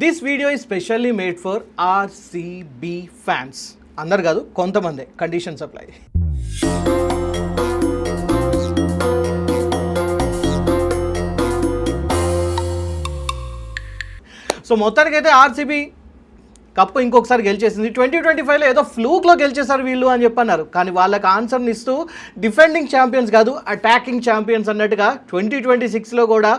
This video is specially made for RCB fans. అందరు కాదు, కొంతమంది. Conditions apply. సో మొత్తానికైతే ఆర్సీబీ కప్పు ఇంకొకసారి గెలిచేసింది. 2025లో ఏదో ఫ్లూక్లో గెలిచేశారు వీళ్ళు అని చెప్పన్నారు. కానీ వాళ్ళకి ఆన్సర్ని ఇస్తూ డిఫెండింగ్ ఛాంపియన్స్ కాదు, అటాకింగ్ ఛాంపియన్స్ అన్నట్టుగా 2026లో కూడా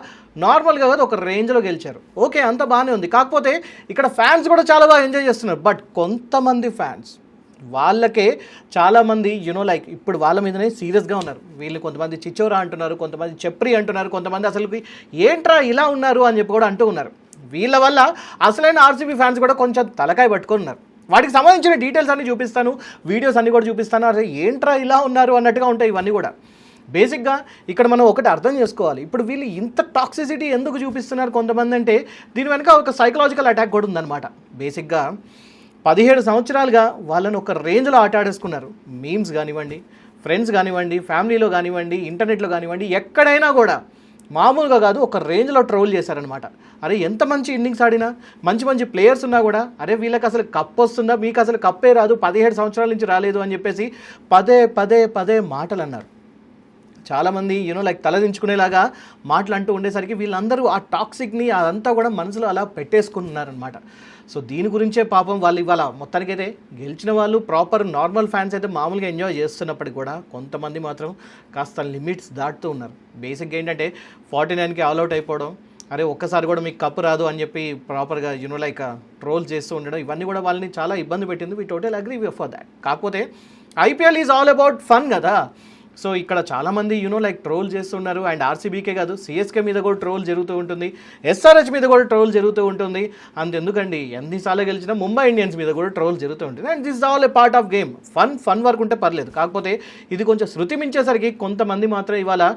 నార్మల్గా కాదు, ఒక రేంజ్లో గెలిచారు. ఓకే, అంత బాగానే ఉంది. కాకపోతే ఇక్కడ ఫ్యాన్స్ కూడా చాలా బాగా ఎంజాయ్ చేస్తున్నారు. బట్ కొంతమంది ఫ్యాన్స్ వాళ్ళకే చాలామంది లైక్ ఇప్పుడు వాళ్ళ మీదనే సీరియస్గా ఉన్నారు. వీళ్ళు కొంతమంది చిచ్చోరా అంటున్నారు, కొంతమంది చెప్రి అంటున్నారు, కొంతమంది అసలు ఏంట్రా ఇలా ఉన్నారు అని చెప్పి కూడా అంటూ ఉన్నారు. వీళ్ళ వల్ల అసలైన ఆర్సీబీ ఫ్యాన్స్ కూడా కొంచెం తలకాయ పట్టుకున్నారు. వాటికి సంబంధించిన డీటెయిల్స్ అన్నీ చూపిస్తాను, వీడియోస్ అన్నీ కూడా చూపిస్తాను. అసలు ఏంట్రా ఇలా ఉన్నారు అన్నట్టుగా ఉంటాయి ఇవన్నీ కూడా. బేసిక్గా ఇక్కడ మనం ఒకటి అర్థం చేసుకోవాలి. ఇప్పుడు వీళ్ళు ఇంత టాక్సిసిటీ ఎందుకు చూపిస్తున్నారు కొంతమంది అంటే దీని వెనక ఒక సైకలాజికల్ అటాక్ కూడా ఉందన్నమాట. బేసిక్గా 17 సంవత్సరాలుగా వాళ్ళని ఒక రేంజ్లో ఆట ఆడేసుకున్నారు. మీమ్స్ కానివ్వండి, ఫ్రెండ్స్ కానివ్వండి, ఫ్యామిలీలో కానివ్వండి, ఇంటర్నెట్లో కానివ్వండి, ఎక్కడైనా కూడా మామూలుగా కాదు, ఒక రేంజ్లో ట్రోల్ చేశారనమాట. అరే ఎంత మంచి ఇన్నింగ్స్ ఆడినా, మంచి మంచి ప్లేయర్స్ ఉన్నా కూడా, అరే వీళ్ళకి అసలు కప్ వస్తుందా, మీకు అసలు కప్పే రాదు, 17 సంవత్సరాల నుంచి రాలేదు అని చెప్పేసి పదే పదే పదే మాటలు అన్నారు. చాలామంది లైక్ తలదించుకునేలాగా మాటలు అంటూ ఉండేసరికి వీళ్ళందరూ ఆ టాక్సిక్ని అదంతా కూడా మనసులో అలా పెట్టేసుకుంటున్నారనమాట. సో దీని గురించే పాపం వాళ్ళు ఇవాళ మొత్తానికైతే గెలిచిన వాళ్ళు ప్రాపర్ నార్మల్ ఫ్యాన్స్ అయితే మామూలుగా ఎంజాయ్ చేస్తున్నప్పటికీ కూడా కొంతమంది మాత్రం కాస్త లిమిట్స్ దాటుతూ ఉన్నారు. బేసిక్గా ఏంటంటే 49కి ఆల్అవుట్ అయిపోవడం, అరే ఒక్కసారి కూడా మీకు కప్పు రాదు అని చెప్పి ప్రాపర్గా లైక్ ట్రోల్ చేస్తూ ఉండడం, ఇవన్నీ కూడా వాళ్ళని చాలా ఇబ్బంది పెట్టింది. We total agree for that. కాకపోతే IPL is all about fun కదా. సో ఇక్కడ చాలామంది లైక్ ట్రోల్ చేస్తున్నారు. అండ్ ఆర్సీబీకే కాదు, సిఎస్కే మీద కూడా ట్రోల్ జరుగుతూ ఉంటుంది, ఎస్ఆర్హెచ్ మీద కూడా ట్రోల్ జరుగుతూ ఉంటుంది. అంతెందుకండి, ఎన్నిసార్లు గెలిచినా ముంబై ఇండియన్స్ మీద కూడా ట్రోల్ జరుగుతూ ఉంటుంది. And this all A part of game. Fun వరకు ఉంటే పర్లేదు. కాకపోతే ఇది కొంచెం శృతి మించేసరికి కొంతమంది మాత్రం ఇవాళ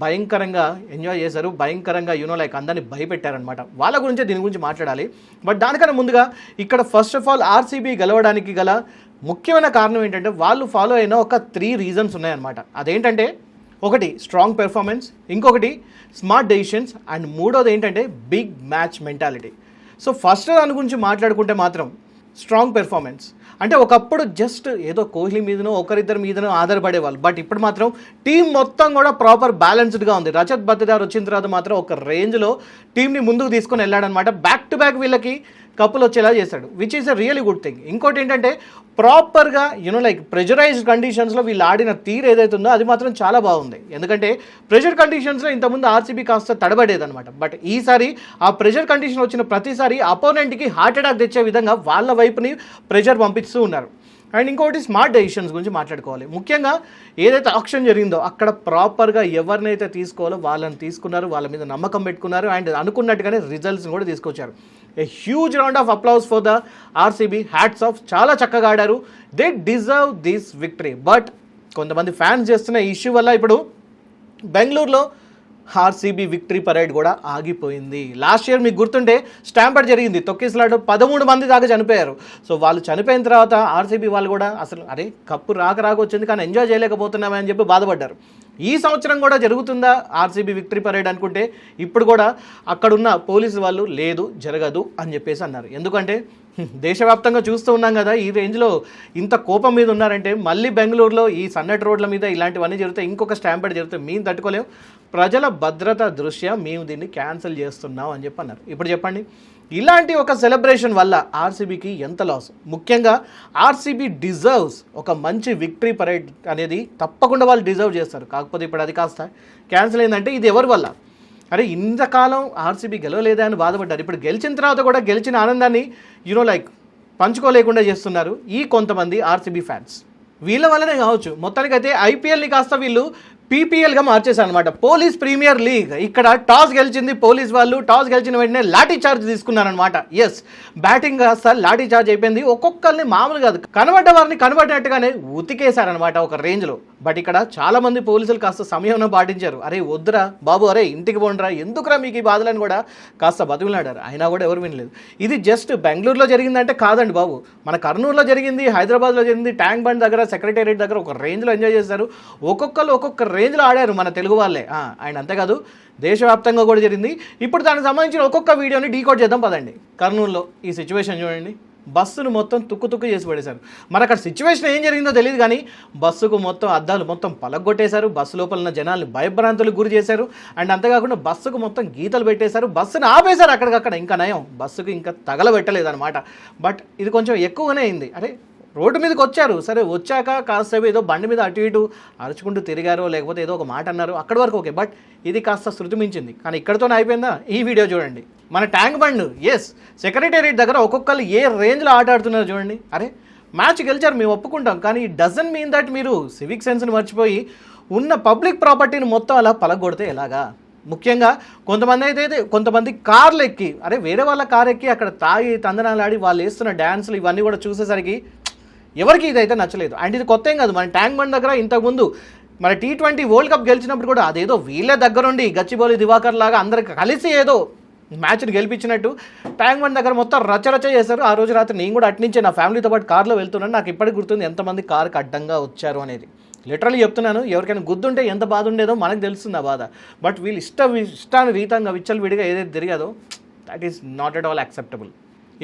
భయంకరంగా ఎంజాయ్ చేశారు, భయంకరంగా లైక్ అందరినీ భయపెట్టారనమాట. వాళ్ళ గురించే దీని గురించి మాట్లాడాలి. బట్ దానికన్నా ముందుగా ఇక్కడ ఫస్ట్ ఆఫ్ ఆల్ ఆర్సీబీ గెలవడానికి గల ముఖ్యమైన కారణం ఏంటంటే వాళ్ళు ఫాలో అయిన ఒక 3 రీజన్స్ ఉన్నాయన్నమాట. అదేంటంటే ఒకటి స్ట్రాంగ్ పెర్ఫార్మెన్స్, ఇంకొకటి స్మార్ట్ డెసిషన్స్, అండ్ మూడోది ఏంటంటే big match mentality. So first దాని గురించి మాట్లాడుకుంటే మాత్రం స్ట్రాంగ్ పెర్ఫార్మెన్స్ అంటే ఒకప్పుడు జస్ట్ ఏదో కోహ్లీ మీదనో ఒకరిద్దరి మీదనో ఆధారపడేవాళ్ళు. బట్ ఇప్పుడు మాత్రం టీం మొత్తం కూడా ప్రాపర్ బ్యాలెన్స్డ్గా ఉంది. రజత్ పతిదార్ వచ్చిన తర్వాత మాత్రం ఒక రేంజ్లో టీంని ముందుకు తీసుకొని వెళ్ళాడనమాట. బ్యాక్ టు బ్యాక్ వీళ్ళకి కప్పులు వచ్చేలా చేశాడు, which is a really good thing. ఇంకోటి ఏంటంటే ప్రాపర్గా లైక్ ప్రెజరైజ్డ్ కండిషన్స్లో వీళ్ళు ఆడిన తీరు ఏదైతే ఉందో అది మాత్రం చాలా బాగుంది. ఎందుకంటే ప్రెషర్ కండిషన్స్లో ఇంతకుముందు ఆర్సీబీ కాస్త తడబడేదన్నమాట. బట్ ఈసారి ఆ ప్రెషర్ కండిషన్ వచ్చిన ప్రతిసారి అపోనెంట్కి హార్ట్ అటాక్ తెచ్చే విధంగా వాళ్ళ వైపుని ప్రెషర్ పంపిస్తూ ఉన్నారు. అండ్ ఇంకొకటి స్మార్ట్ డెసిషన్స్ గురించి మాట్లాడుకోవాలి. ముఖ్యంగా ఏదైతే ఆక్షన్ జరిగిందో అక్కడ ప్రాపర్గా ఎవరినైతే తీసుకోవాలో వాళ్ళని తీసుకున్నారు, వాళ్ళ మీద నమ్మకం పెట్టుకున్నారు. అండ్ అనుకున్నట్టుగానే రిజల్ట్స్ని కూడా తీసుకొచ్చారు. A huge round of అప్లౌస్ for the RCB. Hats off, చాలా చక్కగా ఆడారు. They deserve this victory. But కొంతమంది ఫ్యాన్స్ చేస్తున్న ఇష్యూ వల్ల ఇప్పుడు బెంగళూరులో ఆర్సీబీ విక్టరీ పరేడ్ కూడా ఆగిపోయింది. లాస్ట్ ఇయర్ మీకు గుర్తుంటే స్టాంపర్డ్ జరిగింది, తొక్కిసలాట 13 మంది దాకా చనిపోయారు. సో వాళ్ళు చనిపోయిన తర్వాత ఆర్సీబీ వాళ్ళు కూడా అసలు అరే కప్పు రాక వచ్చింది కానీ ఎంజాయ్ చేయలేకపోతున్నామే అని చెప్పి బాధపడ్డారు. ఈ సంవత్సరం కూడా జరుగుతుందా ఆర్సీబీ విక్టరీ పరేడ్ అనుకుంటే ఇప్పుడు కూడా అక్కడున్న పోలీసు వాళ్ళు లేదు, జరగదు అని చెప్పేసి అన్నారు. ఎందుకంటే దేశవ్యాప్తంగా చూస్తూ ఉన్నాం కదా, ఈ రేంజ్లో ఇంత కోపం మీద ఉన్నారంటే మళ్ళీ బెంగళూరులో ఈ సన్నటి రోడ్ల మీద ఇలాంటివన్నీ జరుగుతాయి, ఇంకొక స్టాంపర్డ్ జరుగుతాయి, మేము తట్టుకోలేము, ప్రజల భద్రత దృష్ట్యా మేము దీన్ని క్యాన్సిల్ చేస్తున్నాం అని చెప్పి అన్నారు. ఇప్పుడు చెప్పండి, ఇలాంటి ఒక సెలబ్రేషన్ వల్ల ఆర్సీబీకి ఎంత లాస్? ముఖ్యంగా ఆర్సీబీ డిజర్వ్స్ ఒక మంచి విక్టరీ పరేడ్ అనేది తప్పకుండా వాళ్ళు డిజర్వ్ చేస్తారు. కాకపోతే ఇప్పుడు అది కాస్త క్యాన్సిల్ అయిందంటే ఇది ఎవరి వల్ల? అరే ఇంతకాలం ఆర్సీబీ గెలవలేదా అని బాధపడ్డారు. ఇప్పుడు గెలిచిన తర్వాత కూడా గెలిచిన ఆనందాన్ని లైక్ పంచుకోలేకుండా చేస్తున్నారు ఈ కొంతమంది ఆర్సీబీ ఫ్యాన్స్. వీళ్ళ వల్లనే కావచ్చు మొత్తానికైతే ఐపీఎల్ని కాస్త వీళ్ళు పీపీఎల్గా మార్చేశారు అనమాట. Police premier league. ఇక్కడ టాస్ గెలిచింది పోలీస్ వాళ్ళు. టాస్ గెలిచిన వెంటనే లాఠీ చార్జ్ తీసుకున్నారనమాట. ఎస్, బ్యాటింగ్ కాస్త లాఠీ చార్జ్ అయిపోయింది. ఒక్కొక్కరిని మామూలు కాదు, కనబడ్డ వారిని కనబడినట్టుగానే ఉతికేశారనమాట ఒక రేంజ్లో. బట్ ఇక్కడ చాలామంది పోలీసులు కాస్త సమయం పాటించారు. అరే వద్దురా బాబు, అరే ఇంటికి పోండిరా, ఎందుకురా మీకు ఈ బాధలని కూడా కాస్త బతుకులాడారు. అయినా కూడా ఎవరు వినలేదు. ఇది జస్ట్ బెంగళూరులో జరిగిందంటే కాదండి బాబు, మన కర్నూలులో జరిగింది, హైదరాబాద్లో జరిగింది, ట్యాంక్ బండ్ దగ్గర, సెక్రటేరియట్ దగ్గర ఒక రేంజ్లో ఎంజాయ్ చేశారు. ఒక్కొక్కరు ఒక్కొక్క రేంజ్లో ఆడారు మన తెలుగు వాళ్ళే. అండ్ అంతేకాదు దేశవ్యాప్తంగా కూడా జరిగింది. ఇప్పుడు దానికి సంబంధించిన ఒక్కొక్క వీడియోని డీకోడ్ చేద్దాం పదండి. కర్నూలులో ఈ సిచ్యువేషన్ చూడండి. బస్సును మొత్తం తుక్కు చేసి పడేశారు. మరి అక్కడ సిచ్యువేషన్ ఏం జరిగిందో తెలియదు కానీ బస్సుకు మొత్తం అద్దాలు మొత్తం పలగొట్టేశారు, బస్సు లోపల ఉన్న జనాల్ని భయభ్రాంతులకు గురి చేశారు. అండ్ అంతేకాకుండా బస్సుకు మొత్తం గీతలు పెట్టేశారు, బస్సును ఆపేశారు అక్కడికక్కడ. ఇంకా నయం, బస్సుకు ఇంకా తగలబెట్టలేదు అనమాట. బట్ ఇది కొంచెం ఎక్కువగానే అయింది. అరే రోడ్డు మీదకి వచ్చారు, సరే వచ్చాక కాసేపు ఏదో బండి మీద అటు ఇటు అరుచుకుంటూ తిరిగారో లేకపోతే ఏదో ఒక మాట అన్నారు, అక్కడి వరకు ఓకే. బట్ ఇది కాస్త శృతి మించింది. కానీ ఇక్కడితోనే అయిపోయిందా? ఈ వీడియో చూడండి. మన ట్యాంక్ బండ్ సెక్రటేరియట్ దగ్గర ఒక్కొక్కరు ఏ రేంజ్లో ఆట ఆడుతున్నారు చూడండి. అరే మ్యాచ్ గెలిచారు మేము ఒప్పుకుంటాం, కానీ డజన్ మీన్ దట్ మీరు సివిక్ సెన్స్ని మర్చిపోయి ఉన్న పబ్లిక్ ప్రాపర్టీని మొత్తం అలా పలగొడితే ఎలాగా? ముఖ్యంగా కొంతమంది కార్లు ఎక్కి, అరే వేరే వాళ్ళ కార్ ఎక్కి అక్కడ తాగి తందనాలాడి వాళ్ళు వేస్తున్న డ్యాన్సులు ఇవన్నీ కూడా చూసేసరికి ఎవరికి ఇదైతే నచ్చలేదు. అండ్ ఇది కొత్త ఏం కాదు, మన ట్యాంక్ బండ్ దగ్గర ఇంతకుముందు మన T20 వరల్డ్ కప్ గెలిచినప్పుడు కూడా అదేదో వీళ్ళే దగ్గరుండి గచ్చిబౌలి దివాకర్ లాగా అందరికి కలిసి ఏదో మ్యాచ్ని గెలిపించినట్టు ట్యాంక్ బండ్ దగ్గర మొత్తం రచరచ చేశారు. ఆ రోజు రాత్రి నేను కూడా అట్నుంచే నా ఫ్యామిలీతో పాటు కార్లో వెళ్తున్నాను. నాకు ఇప్పటికి గుర్తుంది ఎంతమంది కార్కి అడ్డంగా వచ్చారు అనేది. లిటరల్లీ చెప్తున్నాను, ఎవరికైనా గుర్తుంటే ఎంత బాధ ఉండేదో మనకు తెలుస్తుంది ఆ బాధ. బట్ వీళ్ళు ఇష్టానురీతంగా విచ్చలవిడిగా ఏదైతే తిరిగాదో that is not at all acceptable.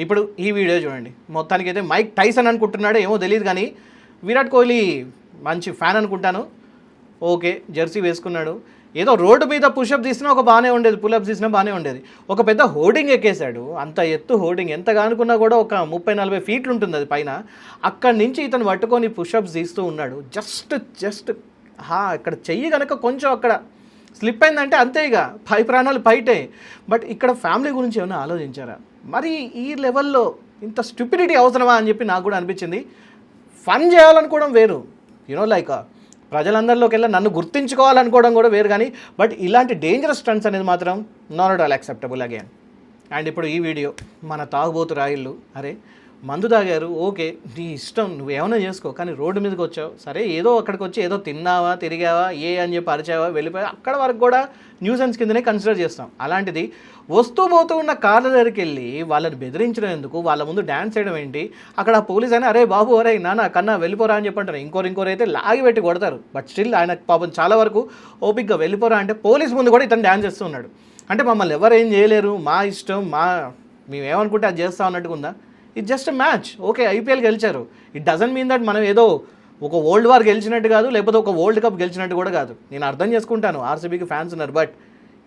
ఇప్పుడు ఈ వీడియో చూడండి. మొత్తానికి అయితే మైక్ టైసన్ అనుకుంటున్నాడో ఏమో తెలియదు కానీ విరాట్ కోహ్లీ మంచి ఫ్యాన్ అనుకుంటాను. ఓకే జెర్సీ వేసుకున్నాడు, ఏదో రోడ్డు మీద పుషప్ తీసినా ఒక బాగానే ఉండేది, పుల్అప్ తీసినా బాగానే ఉండేది. ఒక పెద్ద హోర్డింగ్ ఎక్కేశాడు, అంత ఎత్తు హోర్డింగ్, ఎంతగా అనుకున్నా కూడా ఒక 30-40 ఫీట్లు ఉంటుంది అది పైన. అక్కడి నుంచి ఇతను పట్టుకొని పుషప్స్ తీస్తూ ఉన్నాడు. జస్ట్ ఇక్కడ చెయ్యి కనుక కొంచెం అక్కడ స్లిప్ అయిందంటే అంతే, ఇక 5 ప్రాణాలు బయటే. బట్ ఇక్కడ ఫ్యామిలీ గురించి ఏమైనా ఆలోచించారా? మరి ఈ లెవెల్లో ఇంత స్టూపిడిటీ అవసరమా అని చెప్పి నాకు కూడా అనిపించింది. ఫన్ చేయాలనుకోవడం వేరు, లైక్ ప్రజలందరిలోకి వెళ్ళి నన్ను గుర్తించుకోవాలనుకోవడం కూడా వేరు, కానీ బట్ ఇలాంటి డేంజరస్ స్టంట్స్ అనేది మాత్రం not at all acceptable again. And ఇప్పుడు ఈ వీడియో మన తాగుబోతు రాయిళ్ళు. అరే మందు తాగారు, ఓకే నీ ఇష్టం, నువ్వు ఏమైనా చేసుకో, కానీ రోడ్డు మీదకి వచ్చావు, సరే ఏదో అక్కడికి వచ్చి ఏదో తిన్నావా, తిరిగావా, అని చెప్పి అరిచావా, వెళ్ళిపోయావా, అక్కడ వరకు కూడా న్యూసెన్స్ కిందనే కన్సిడర్ చేస్తాం. అలాంటిది పోతూ ఉన్న కార్ల దగ్గరికి వెళ్ళి వాళ్ళని బెదిరించడం ఎందుకు, వాళ్ళ ముందు డ్యాన్స్ చేయడం ఏంటి? అక్కడ పోలీస్ అయినా అరే బాబు, అరే నాన్న కన్నా వెళ్ళిపోరా అని చెప్పంటారు. ఇంకోరు అయితే లాగి పెట్టి కొడతారు. బట్ స్టిల్ ఆయన పాపం చాలా వరకు ఓపిక్గా వెళ్ళిపోరా అంటే పోలీస్ ముందు కూడా ఇతను డ్యాన్స్ చేస్తూ ఉన్నాడు. అంటే మమ్మల్ని ఎవరు ఏం చేయలేరు, మా ఇష్టం, మేమేమనుకుంటే అది చేస్తా అన్నట్టుగా ఉందా? It just match. Okay IPL గెలిచారు, ఇట్ డజంట్ మీన్ దట్ మనం ఏదో ఒక వరల్డ్ వార్ గెలిచినట్టు కాదు, లేకపోతే ఒక వరల్డ్ కప్ గెలిచినట్టు కూడా కాదు. నేను అర్థం చేసుకుంటాను ఆర్సీబీకి ఫ్యాన్స్ ఉన్నారు, బట్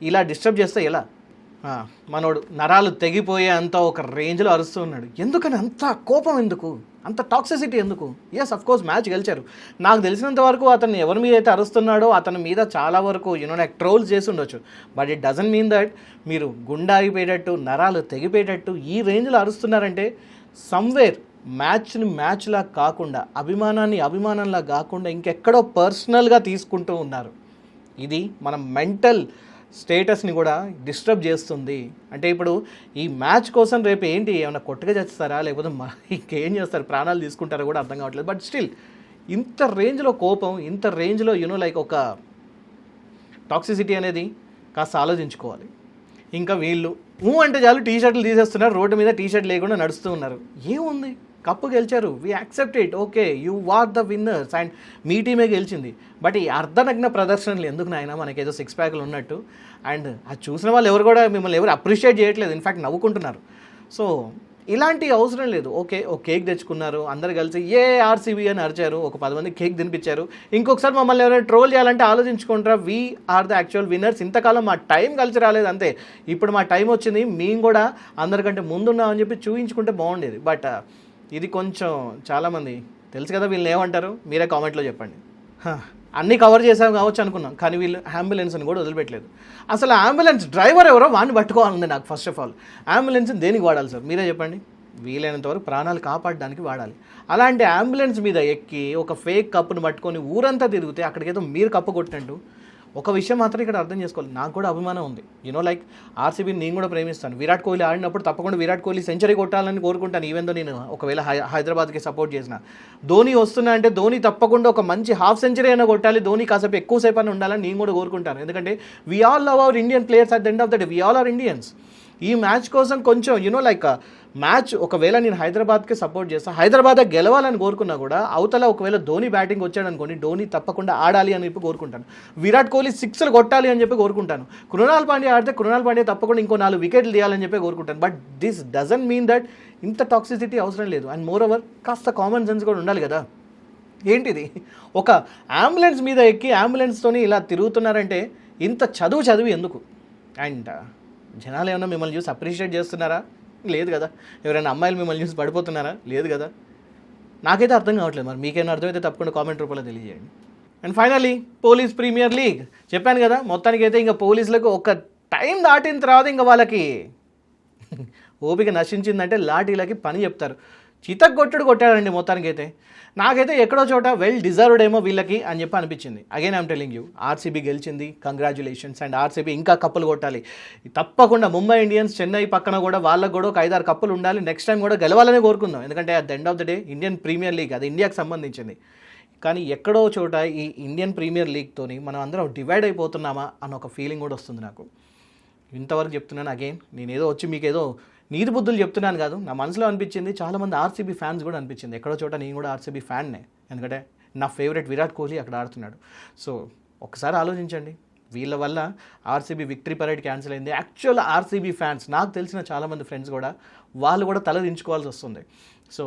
ఇలా డిస్టర్బ్ చేస్తే ఎలా? మనోడు నరాలు తెగిపోయే అంత ఒక రేంజ్లో అరుస్తూ ఉన్నాడు. ఎందుకని అంత కోపం, ఎందుకు అంత టాక్సిసిటీ ఎందుకు? ఎస్ అఫ్ కోర్స్ మ్యాచ్ గెలిచారు. నాకు తెలిసినంత వరకు అతను ఎవరి మీద అయితే అరుస్తున్నాడో అతని మీద చాలా వరకు నాకు ట్రోల్స్ చేసి ఉండొచ్చు. But it doesn't mean that మీరు గుండె ఆగిపోయేటట్టు, నరాలు తెగిపోయేటట్టు ఈ రేంజ్లో అరుస్తున్నారంటే సమ్వేర్ మ్యాచ్లా కాకుండా, అభిమానంలా కాకుండా ఇంకెక్కడో పర్సనల్గా తీసుకుంటూ ఉన్నారు. ఇది మన మెంటల్ స్టేటస్ని కూడా డిస్టర్బ్ చేస్తుంది. అంటే ఇప్పుడు ఈ మ్యాచ్ కోసం రేపు ఏంటి ఏమైనా కొట్టుగా చేస్తారా, లేకపోతే ఇంకేం చేస్తారు, ప్రాణాలు తీసుకుంటారో కూడా అర్థం కావట్లేదు. బట్ స్టిల్ ఇంత రేంజ్లో కోపం, ఇంత రేంజ్లో లైక్ ఒక టాక్సిసిటీ అనేది కాస్త ఆలోచించుకోవాలి. ఇంకా వీళ్ళు అంటే చాలు టీషర్ట్లు తీసేస్తున్నారు, రోడ్డు మీద టీషర్ట్ లేకుండా నడుస్తూ ఉన్నారు. ఏముంది, కప్పు గెలిచారు, we accept it, okay you are the winners and మీ టీమే గెలిచింది. బట్ ఈ అర్ధనగ్న ప్రదర్శనలు ఎందుకు నాయన, మనకేదో 6 ప్యాక్లు ఉన్నట్టు. అండ్ అది చూసిన వాళ్ళు ఎవరు కూడా మిమ్మల్ని ఎవరు అప్రిషియేట్ చేయట్లేదు, ఇన్ఫ్యాక్ట్ నవ్వుకుంటున్నారు. సో ఇలాంటి అవసరం లేదు. ఓకే ఒక కేక్ తెచ్చుకున్నారు, అందరు కలిసి ఆర్సీబీ అని అరిచారు, ఒక 10 మంది కేక్ తినిపించారు. ఇంకొకసారి మమ్మల్ని ఎవరైనా ట్రోల్ చేయాలంటే ఆలోచించుకుంటారా, we are the actual winners. ఇంతకాలం మా టైం కలిసి రాలేదు అంతే, ఇప్పుడు మా టైం వచ్చింది, మేము కూడా అందరికంటే ముందున్నామని చెప్పి చూపించుకుంటే బాగుండేది. బట్ ఇది కొంచెం చాలామంది తెలుసు కదా వీళ్ళని ఏమంటారు, మీరే కామెంట్లో చెప్పండి. అన్నీ కవర్ చేసాం కావచ్చు అనుకున్నాం, కానీ వీళ్ళు అంబులెన్స్ని కూడా వదిలిపెట్టలేదు. అసలు అంబులెన్స్ డ్రైవర్ ఎవరో వాడిని పట్టుకోవాలండి నాకు. ఫస్ట్ ఆఫ్ ఆల్ అంబులెన్స్ దేనికి వాడాలి సార్, మీరే చెప్పండి. వీలైనంత వరకు ప్రాణాలు కాపాడడానికి వాడాలి. అలాంటి అంబులెన్స్ మీద ఎక్కి ఒక ఫేక్ కప్పును పట్టుకొని ఊరంతా తిరిగితే అక్కడికేదో మీరు కప్పు కొట్టినట్టు ఒక విషయం మాత్రం ఇక్కడ అర్థం చేసుకోవాలి, నాకు కూడా అభిమానం ఉంది. లైక్ ఆర్సీబీని నేను కూడా ప్రేమిస్తాను. విరాట్ కోహ్లీ ఆడినప్పుడు తప్పకుండా విరాట్ కోహ్లీ సెంచరీ కొట్టాలని కోరుకుంటాను, ఈవెన్ దో నేను ఒకవేళ హైదరాబాద్కి సపోర్ట్ చేసిన. ధోని వస్తున్నా అంటే ధోని తప్పకుండా ఒక మంచి హాఫ్ సెంచరీ అయినా కొట్టాలి, ధోని కాసేపు ఎక్కువసేపు అని ఉండాలని నేను కూడా కోరుకుంటాను. ఎందుకంటే we all love our Indian players at the end of the day, we all are Indians. ఈ మ్యాచ్ కోసం కొంచెం లైక్ మ్యాచ్ ఒకవేళ నేను హైదరాబాద్కి సపోర్ట్ చేస్తాను, హైదరాబాద్ గెలవాలని కోరుకున్నా కూడా అవతల ఒకవేళ ధోని బ్యాటింగ్ వచ్చాడు అనుకోండి, ధోని తప్పకుండా ఆడాలి అని చెప్పి కోరుకుంటాను. విరాట్ కోహ్లీ 6లు కొట్టాలి అని చెప్పి కోరుకుంటాను. కృణాల్ పాండ్యా ఆడితే కృణాల్ పాండ్యా తప్పకుండా ఇంకో 4 వికెట్లు తీయాలని చెప్పి కోరుకుంటాను. But this doesn't mean that ఇంత టాక్సిసిటీ అవసరం లేదు. అండ్ మోర్ ఓవర్ కాస్త కామన్ సెన్స్ కూడా ఉండాలి కదా. ఏంటిది, ఒక అంబులెన్స్ మీద ఎక్కి అంబులెన్స్తోని ఇలా తిరుగుతున్నారంటే ఇంత చదివి ఎందుకు? అండ్ జనాలు ఏమన్నా మిమ్మల్ని చూసి అప్రిషియేట్ చేస్తున్నారా? లేదు కదా. ఎవరైనా అమ్మాయిలు మిమ్మల్ని చూసి పడిపోతున్నారా? లేదు కదా. నాకైతే అర్థం కావట్లేదు. మరి మీకేమైనా అర్థమైతే తప్పకుండా కామెంట్ రూపంలో తెలియజేయండి. And finally police premier league చెప్పాను కదా, మొత్తానికి అయితే ఇంకా పోలీసులకు ఒక టైం దాటిన తర్వాత ఇంకా వాళ్ళకి ఓపిక నశించిందంటే లాఠీలకి పని చెప్తారు. కొట్టాడండి మొత్తానికి అయితే. నాకైతే ఎక్కడో చోట వెల్ డిజర్వ్డ్ ఏమో వీళ్ళకి అని చెప్పి అనిపించింది. Again I'm telling you, RCB గెలిచింది, కంగ్రాచులేషన్స్. అండ్ ఆర్సీబీ ఇంకా కప్పులు కొట్టాలి తప్పకుండా. ముంబై ఇండియన్స్, చెన్నై పక్కన కూడా వాళ్ళకు కూడా ఒక 5-6 కప్పులు ఉండాలి. నెక్స్ట్ టైం కూడా గెలవాలనే కోరుకుందాం. ఎందుకంటే at the end of the day Indian Premier League అది ఇండియాకి సంబంధించింది. కానీ ఎక్కడో చోట ఈ ఇండియన్ ప్రీమియర్ లీగ్తోని మనం అందరం డివైడ్ అయిపోతున్నామా అన్న ఒక ఫీలింగ్ కూడా వస్తుంది నాకు. ఇంతవరకు చెప్తున్నాను, అగైన్ నేనేదో వచ్చి మీకు ఏదో నీతి బుద్ధులు చెప్తున్నాను కాదు, నా మనసులో అనిపించింది. చాలామంది ఆర్సీబీ ఫ్యాన్స్ కూడా అనిపించింది. ఎక్కడో చోట నేను కూడా ఆర్సీబీ ఫ్యాన్నే, ఎందుకంటే నా ఫేవరెట్ విరాట్ కోహ్లీ అక్కడ ఆడుతున్నాడు. సో ఒకసారి ఆలోచించండి, వీళ్ళ వల్ల ఆర్సీబీ విక్టరీ పరేడ్ క్యాన్సిల్ అయింది. యాక్చువల్ ఆర్సీబీ ఫ్యాన్స్, నాకు తెలిసిన చాలామంది ఫ్రెండ్స్ కూడా వాళ్ళు కూడా తల దించుకోవాల్సి వస్తుంది. సో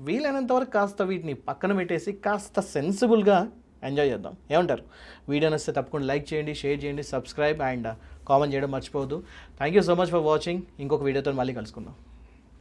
వీలైనంతవరకు కాస్త వీటిని పక్కన పెట్టేసి కాస్త సెన్సిబుల్గా ఎంజాయ్ చేద్దాం. ఏమంటారు? వీడియో నచ్చితే తప్పకుండా లైక్ చేయండి, షేర్ చేయండి, సబ్స్క్రైబ్ అండ్ కామెంట్ చేయడం మర్చిపోవద్దు. Thank you so much for watching. ఇంకొక వీడియోతో మళ్ళీ కలుసుకుందాం.